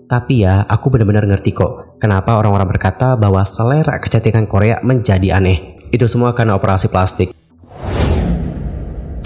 Tapi ya, aku benar-benar ngerti kok kenapa orang-orang berkata bahwa selera kecantikan Korea menjadi aneh. Itu semua karena operasi plastik.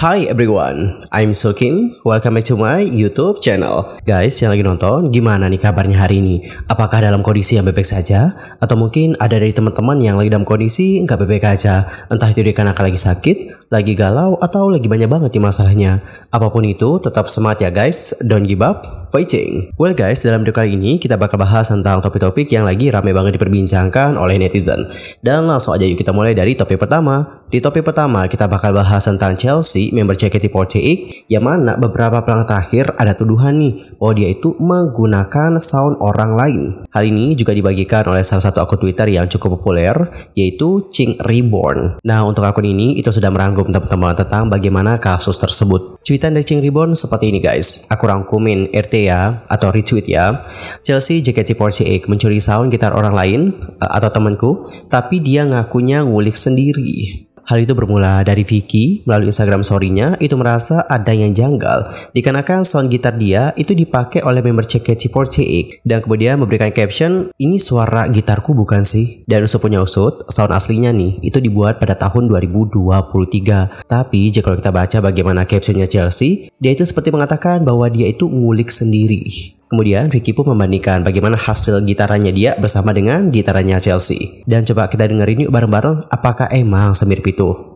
Hi everyone, I'm Sulkin. Welcome back to my YouTube channel. Guys yang lagi nonton, gimana nih kabarnya hari ini? Apakah dalam kondisi yang baik-baik saja? Atau mungkin ada dari teman-teman yang lagi dalam kondisi nggak baik-baik aja? Entah itu dikarenakan lagi sakit, lagi galau, atau lagi banyak banget nih masalahnya. Apapun itu, tetap semangat ya guys. Don't give up, fighting. Well guys, dalam video kali ini kita bakal bahas tentang topik-topik yang lagi rame banget diperbincangkan oleh netizen. Dan langsung aja yuk kita mulai dari topik pertama. Di topik pertama kita bakal bahas tentang Chelsea, member JKT48, yang mana beberapa pekan terakhir ada tuduhan nih bahwa dia itu menggunakan sound orang lain. Hal ini juga dibagikan oleh salah satu akun Twitter yang cukup populer, yaitu Ching Reborn. Nah, untuk akun ini itu sudah merangkum teman-teman tentang bagaimana kasus tersebut. Cuitan dari Ching Reborn seperti ini guys. Aku rangkumin RT ya, atau retweet ya. Chelsea JKT48 mencuri sound gitar orang lain atau temanku, tapi dia ngakunya ngulik sendiri. Hal itu bermula dari Vicky melalui Instagram story-nya itu merasa ada yang janggal dikarenakan sound gitar dia itu dipakai oleh member JKT48 dan kemudian memberikan caption, ini suara gitarku bukan sih? Dan usut punya usut, sound aslinya nih itu dibuat pada tahun 2023. Tapi jika kita baca bagaimana captionnya Chelsea, dia itu seperti mengatakan bahwa dia itu ngulik sendiri. Kemudian Vicky pun membandingkan bagaimana hasil gitarannya dia bersama dengan gitarannya Chelsea. Dan coba kita dengerin yuk bareng-bareng apakah emang semirip itu.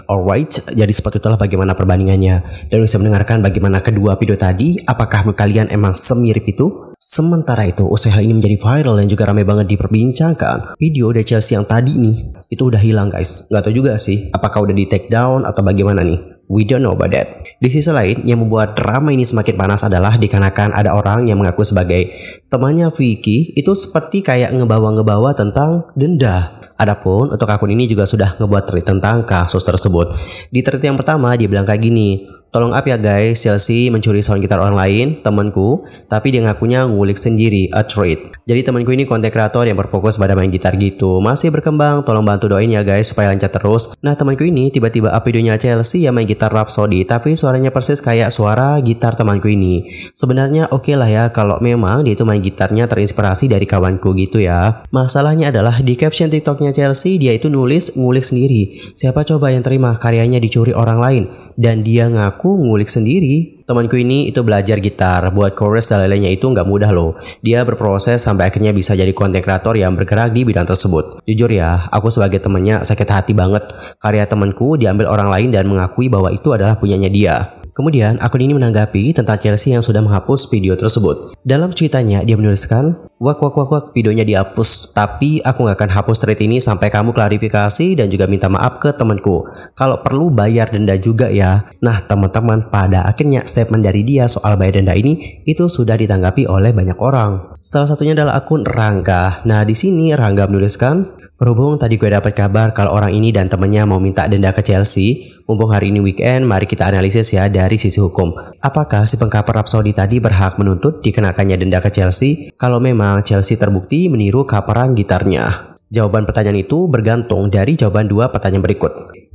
Alright, jadi seperti itulah bagaimana perbandingannya. Dan bisa mendengarkan bagaimana kedua video tadi. Apakah kalian emang semirip itu? Sementara itu, usai hal ini menjadi viral dan juga ramai banget diperbincangkan, video dari Chelsea yang tadi nih itu udah hilang guys. Gak tau juga sih apakah udah di take down atau bagaimana nih. We don't know about that. Di sisi lain, yang membuat drama ini semakin panas adalah dikarenakan ada orang yang mengaku sebagai temannya Vicky itu seperti kayak ngebawa-ngebawa tentang denda. Adapun untuk akun ini juga sudah ngebuat tweet tentang kasus tersebut. Di tweet yang pertama dia bilang kayak gini, tolong up ya guys, Chelsea mencuri sound gitar orang lain, temanku, tapi dia ngakunya ngulik sendiri, a treat. Jadi temanku ini konten kreator yang berfokus pada main gitar gitu, masih berkembang, tolong bantu doain ya guys supaya lancar terus. Nah temanku ini tiba-tiba up videonya Chelsea yang main gitar Rhapsody, tapi suaranya persis kayak suara gitar temanku ini. Sebenarnya oke lah ya kalau memang dia itu main gitarnya terinspirasi dari kawanku gitu ya. Masalahnya adalah di caption TikToknya Chelsea dia itu nulis ngulik sendiri. Siapa coba yang terima karyanya dicuri orang lain? Dan dia ngaku ngulik sendiri. Temanku ini itu belajar gitar, buat chorus dan lainnya itu nggak mudah loh. Dia berproses sampai akhirnya bisa jadi konten kreator yang bergerak di bidang tersebut. Jujur ya, aku sebagai temannya sakit hati banget. Karya temanku diambil orang lain dan mengakui bahwa itu adalah punyanya dia. Kemudian akun ini menanggapi tentang Chelsea yang sudah menghapus video tersebut. Dalam cuitannya dia menuliskan, wak videonya dihapus, tapi aku nggak akan hapus thread ini sampai kamu klarifikasi dan juga minta maaf ke temanku. Kalau perlu bayar denda juga ya. Nah teman-teman, pada akhirnya statement dari dia soal bayar denda ini itu sudah ditanggapi oleh banyak orang. Salah satunya adalah akun Rangga. Nah di sini Rangga menuliskan, berhubung tadi gue dapat kabar kalau orang ini dan temennya mau minta denda ke Chelsea, mumpung hari ini weekend, mari kita analisis ya dari sisi hukum. Apakah si pengcover Rhapsody tadi berhak menuntut dikenakannya denda ke Chelsea kalau memang Chelsea terbukti meniru coveran gitarnya? Jawaban pertanyaan itu bergantung dari jawaban dua pertanyaan berikut.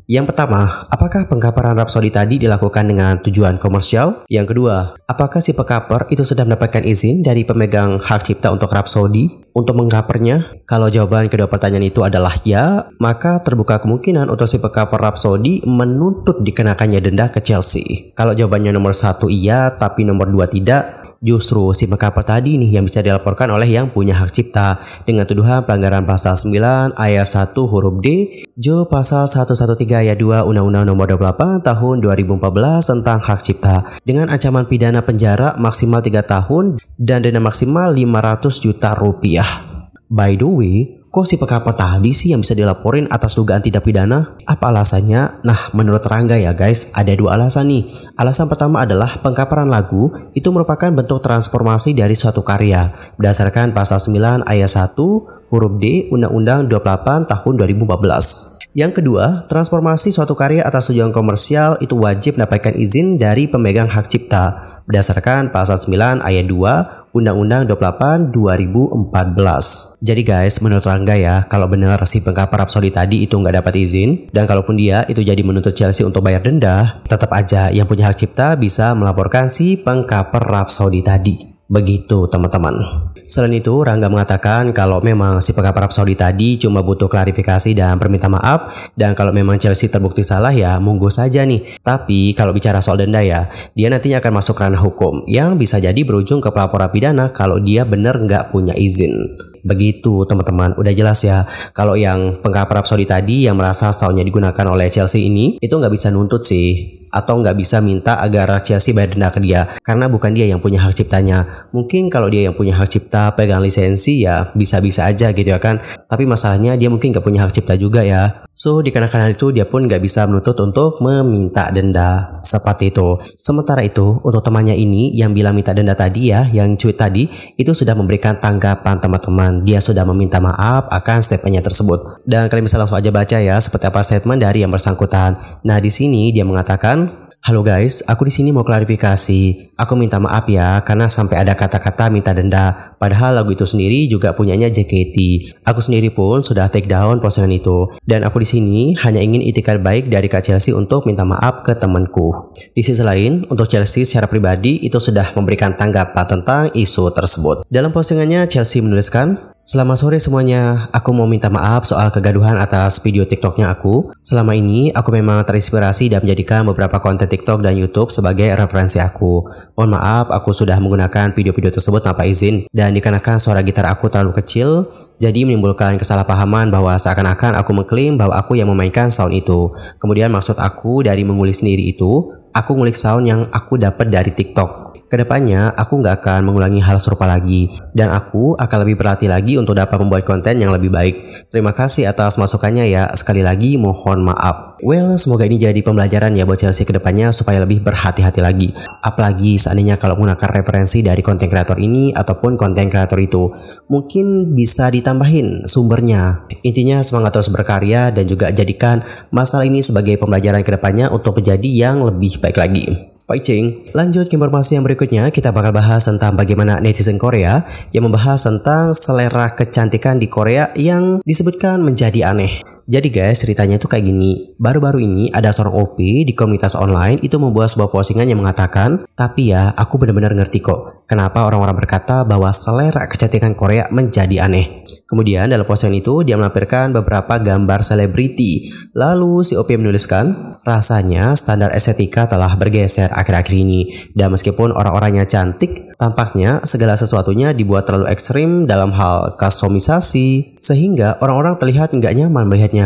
Yang pertama, apakah pengcoveran Rhapsody tadi dilakukan dengan tujuan komersial? Yang kedua, apakah si pengcover itu sudah mendapatkan izin dari pemegang hak cipta untuk Rhapsody untuk mengcovernya? Kalau jawaban kedua pertanyaan itu adalah ya, maka terbuka kemungkinan untuk si pengcover Rhapsody menuntut dikenakannya denda ke Chelsea. Kalau jawabannya nomor 1 iya, tapi nomor 2 tidak, justru si pengcover tadi nih yang bisa dilaporkan oleh yang punya hak cipta dengan tuduhan pelanggaran pasal 9 ayat 1 huruf D Jo pasal 113 ayat 2 Undang-Undang Nomor 28 Tahun 2014 tentang hak cipta dengan ancaman pidana penjara maksimal 3 tahun dan denda maksimal 500 juta rupiah. By the way, Kok si pekapot tadi sih yang bisa dilaporin atas dugaan tindak pidana? Apa alasannya? Nah, menurut Rangga ya guys, ada dua alasan nih. Alasan pertama adalah pengkaparan lagu itu merupakan bentuk transformasi dari suatu karya berdasarkan pasal 9 ayat 1 huruf D Undang-Undang 28 tahun 2014. Yang kedua, transformasi suatu karya atas tujuan komersial itu wajib mendapatkan izin dari pemegang hak cipta berdasarkan pasal 9 ayat 2 Undang-Undang 28 2014. Jadi guys, menurut Rangga ya, kalau benar si pengkapar Rhapsody tadi itu nggak dapat izin, dan kalaupun dia itu jadi menuntut Chelsea untuk bayar denda, tetap aja yang punya hak cipta bisa melaporkan si pengkapar Rhapsody tadi. Begitu teman-teman. Selain itu, Rangga mengatakan kalau memang si pengkapar Rhapsody tadi cuma butuh klarifikasi dan perminta maaf, dan kalau memang Chelsea terbukti salah ya monggo saja nih. Tapi kalau bicara soal denda ya, dia nantinya akan masuk ranah hukum yang bisa jadi berujung ke pelaporan pidana kalau dia bener nggak punya izin. Begitu teman-teman, udah jelas ya. Kalau yang pengkapar Rhapsody tadi yang merasa soundnya digunakan oleh Chelsea ini itu nggak bisa nuntut sih, atau nggak bisa minta agar Chelsea bayar denda ke dia karena bukan dia yang punya hak ciptanya. Mungkin kalau dia yang punya hak cipta pegang lisensi ya bisa-bisa aja gitu ya kan. Tapi masalahnya dia mungkin nggak punya hak cipta juga ya. So dikarenakan hal itu dia pun nggak bisa menuntut untuk meminta denda seperti itu. Sementara itu untuk temannya ini yang bilang minta denda tadi ya, yang cuit tadi itu sudah memberikan tanggapan teman-teman. Dia sudah meminta maaf akan statementnya tersebut. Dan kalian bisa langsung aja baca ya seperti apa statement dari yang bersangkutan. Nah di sini dia mengatakan, "Halo guys, aku di sini mau klarifikasi. Aku minta maaf ya karena sampai ada kata-kata minta denda. Padahal lagu itu sendiri juga punyanya JKT. Aku sendiri pun sudah take down postingan itu. Dan aku di sini hanya ingin itikat baik dari Kak Chelsea untuk minta maaf ke temanku." Di sisi lain, untuk Chelsea secara pribadi itu sudah memberikan tanggapan tentang isu tersebut. Dalam postingannya Chelsea menuliskan, "Selamat sore semuanya, aku mau minta maaf soal kegaduhan atas video TikToknya aku. Selama ini aku memang terinspirasi dan menjadikan beberapa konten TikTok dan YouTube sebagai referensi aku. Mohon maaf, aku sudah menggunakan video-video tersebut tanpa izin dan dikarenakan suara gitar aku terlalu kecil, jadi menimbulkan kesalahpahaman bahwa seakan-akan aku mengklaim bahwa aku yang memainkan sound itu. Kemudian maksud aku dari mengulik sendiri itu, aku ngulik sound yang aku dapat dari TikTok. Kedepannya, aku nggak akan mengulangi hal serupa lagi, dan aku akan lebih berhati lagi untuk dapat membuat konten yang lebih baik. Terima kasih atas masukannya ya, sekali lagi mohon maaf." Well, semoga ini jadi pembelajaran ya buat Chelsea kedepannya supaya lebih berhati-hati lagi. Apalagi seandainya kalau menggunakan referensi dari konten kreator ini ataupun konten kreator itu, mungkin bisa ditambahin sumbernya. Intinya semangat terus berkarya dan juga jadikan masalah ini sebagai pembelajaran kedepannya untuk menjadi yang lebih baik lagi. Baik cing, lanjut ke informasi yang berikutnya. Kita bakal bahas tentang bagaimana netizen Korea yang membahas tentang selera kecantikan di Korea yang disebutkan menjadi aneh. Jadi guys, ceritanya itu kayak gini. Baru-baru ini ada seorang OP di komunitas online itu membuat sebuah postingan yang mengatakan, "Tapi ya, aku benar-benar ngerti kok kenapa orang-orang berkata bahwa selera kecantikan Korea menjadi aneh." Kemudian dalam postingan itu dia melampirkan beberapa gambar selebriti. Lalu si OP menuliskan, "Rasanya standar estetika telah bergeser akhir-akhir ini. Dan meskipun orang-orangnya cantik, tampaknya segala sesuatunya dibuat terlalu ekstrim dalam hal customisasi, sehingga orang-orang terlihat nggak nyaman melihatnya.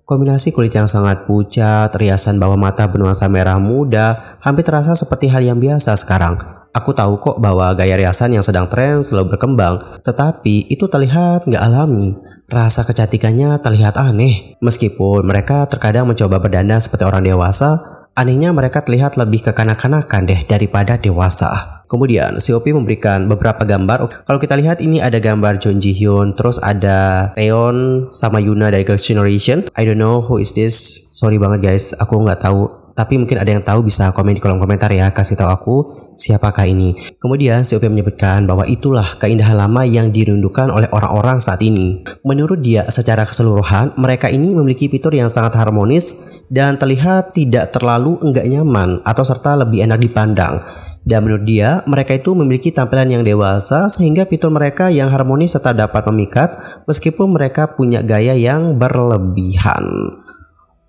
Kombinasi kulit yang sangat pucat, riasan bawah mata bernuansa merah muda, hampir terasa seperti hal yang biasa sekarang. Aku tahu kok bahwa gaya riasan yang sedang tren selalu berkembang, tetapi itu terlihat nggak alami. Rasa kecantikannya terlihat aneh. Meskipun mereka terkadang mencoba berdandan seperti orang dewasa, anehnya mereka terlihat lebih kekanak-kanakan deh daripada dewasa." Kemudian si OP memberikan beberapa gambar. Kalau kita lihat ini ada gambar Jung Ji Hyun, terus ada Taeyeon sama Yuna dari Girls' Generation. I don't know who is this. Sorry banget guys, aku nggak tahu. Tapi mungkin ada yang tahu bisa komen di kolom komentar ya, kasih tahu aku siapakah ini. Kemudian si OP menyebutkan bahwa itulah keindahan lama yang dirindukan oleh orang-orang saat ini. Menurut dia secara keseluruhan mereka ini memiliki fitur yang sangat harmonis dan terlihat tidak terlalu enggak nyaman atau serta lebih enak dipandang. Dan menurut dia, mereka itu memiliki tampilan yang dewasa sehingga fitur mereka yang harmonis serta dapat memikat meskipun mereka punya gaya yang berlebihan.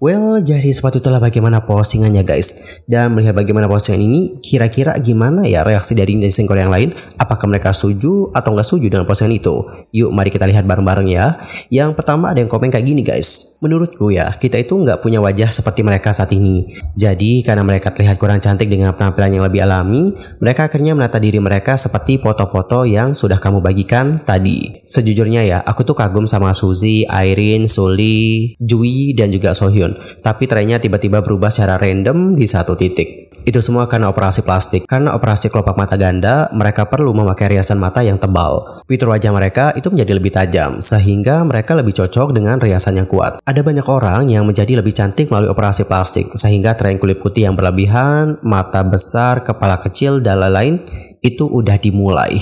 Well, jadi seperti itulah bagaimana postingannya guys. Dan melihat bagaimana postingan ini, kira-kira gimana ya reaksi dari netizen Korea yang lain? Apakah mereka setuju atau nggak setuju dengan postingan itu? Yuk mari kita lihat bareng-bareng ya. Yang pertama ada yang komen kayak gini guys. Menurutku ya, kita itu nggak punya wajah seperti mereka saat ini. Jadi karena mereka terlihat kurang cantik dengan penampilan yang lebih alami, mereka akhirnya menata diri mereka seperti foto-foto yang sudah kamu bagikan tadi. Sejujurnya ya, aku tuh kagum sama Suzy, Irene, Sully, Jui, dan juga Sohyun. Tapi trennya tiba-tiba berubah secara random di satu titik. Itu semua karena operasi plastik. Karena operasi kelopak mata ganda, mereka perlu memakai riasan mata yang tebal. Fitur wajah mereka itu menjadi lebih tajam, sehingga mereka lebih cocok dengan riasan yang kuat. Ada banyak orang yang menjadi lebih cantik melalui operasi plastik, sehingga tren kulit putih yang berlebihan, mata besar, kepala kecil, dan lain-lain itu udah dimulai.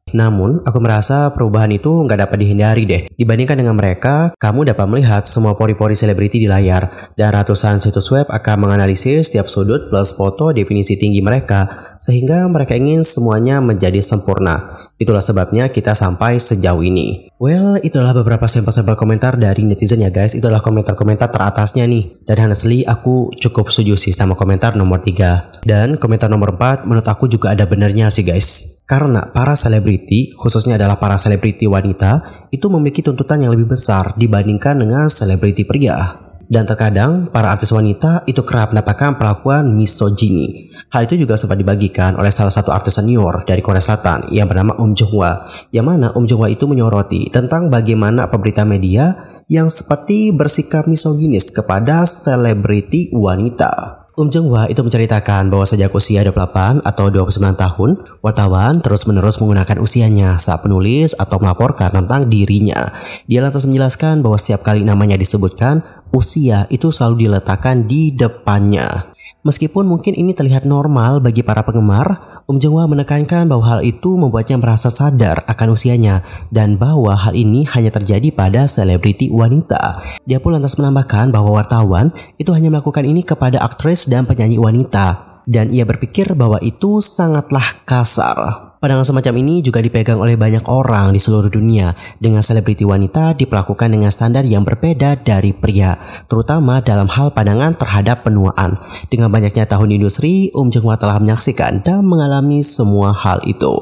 Namun, aku merasa perubahan itu nggak dapat dihindari deh. Dibandingkan dengan mereka, kamu dapat melihat semua pori-pori selebriti di layar, dan ratusan situs web akan menganalisis setiap sudut plus foto definisi tinggi mereka, sehingga mereka ingin semuanya menjadi sempurna. Itulah sebabnya kita sampai sejauh ini. Well, itulah beberapa sampel-sampel komentar dari netizen ya guys. Itulah komentar-komentar teratasnya nih. Dan honestly, aku cukup setuju sih sama komentar nomor 3. Dan komentar nomor 4 menurut aku juga ada benernya sih guys. Karena para selebriti, khususnya adalah para selebriti wanita, itu memiliki tuntutan yang lebih besar dibandingkan dengan selebriti pria. Dan terkadang para artis wanita itu kerap mendapatkan perlakuan misogini. Hal itu juga sempat dibagikan oleh salah satu artis senior dari Korea Selatan yang bernama Jung Hwa. Yang mana Jung Hwa itu menyoroti tentang bagaimana pemberitaan media yang seperti bersikap misoginis kepada selebriti wanita. Jung Hwa itu menceritakan bahwa sejak usia 28 atau 29 tahun, wartawan terus-menerus menggunakan usianya saat menulis atau melaporkan tentang dirinya. Dia lantas menjelaskan bahwa setiap kali namanya disebutkan, usia itu selalu diletakkan di depannya. Meskipun mungkin ini terlihat normal bagi para penggemar, Jung Hwa menekankan bahwa hal itu membuatnya merasa sadar akan usianya dan bahwa hal ini hanya terjadi pada selebriti wanita. Dia pun lantas menambahkan bahwa wartawan itu hanya melakukan ini kepada aktris dan penyanyi wanita. Dan ia berpikir bahwa itu sangatlah kasar. Pandangan semacam ini juga dipegang oleh banyak orang di seluruh dunia, dengan selebriti wanita diperlakukan dengan standar yang berbeda dari pria, terutama dalam hal pandangan terhadap penuaan. Dengan banyaknya tahun di industri, Jung Hwa telah menyaksikan dan mengalami semua hal itu.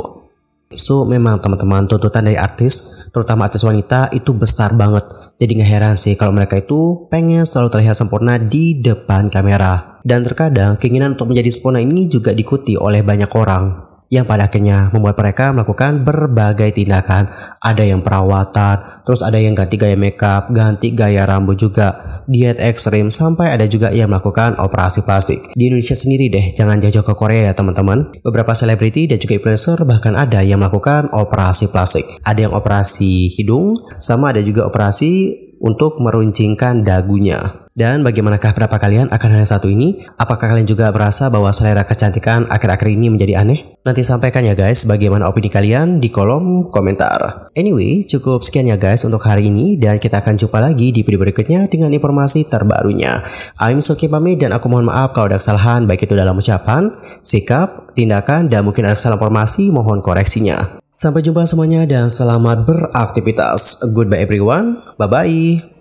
So, memang teman-teman, tuntutan dari artis, terutama artis wanita, itu besar banget. Jadi gak heran sih kalau mereka itu pengen selalu terlihat sempurna di depan kamera. Dan terkadang keinginan untuk menjadi sempurna ini juga diikuti oleh banyak orang, yang pada akhirnya membuat mereka melakukan berbagai tindakan. Ada yang perawatan, terus ada yang ganti gaya makeup, ganti gaya rambut juga, diet ekstrim, sampai ada juga yang melakukan operasi plastik. Di Indonesia sendiri deh, jangan jauh-jauh ke Korea ya teman-teman. Beberapa selebriti dan juga influencer bahkan ada yang melakukan operasi plastik. Ada yang operasi hidung, sama ada juga operasi untuk meruncingkan dagunya. Dan bagaimanakah pendapat kalian akan hal yang satu ini? Apakah kalian juga merasa bahwa selera kecantikan akhir-akhir ini menjadi aneh? Nanti sampaikan ya guys bagaimana opini kalian di kolom komentar. Anyway, cukup sekian ya guys untuk hari ini, dan kita akan jumpa lagi di video berikutnya dengan informasi terbarunya. I'm Soki pamit, dan aku mohon maaf kalau ada kesalahan baik itu dalam ucapan, sikap, tindakan, dan mungkin ada kesalahan informasi, mohon koreksinya. Sampai jumpa semuanya dan selamat beraktivitas. Goodbye everyone. Bye-bye.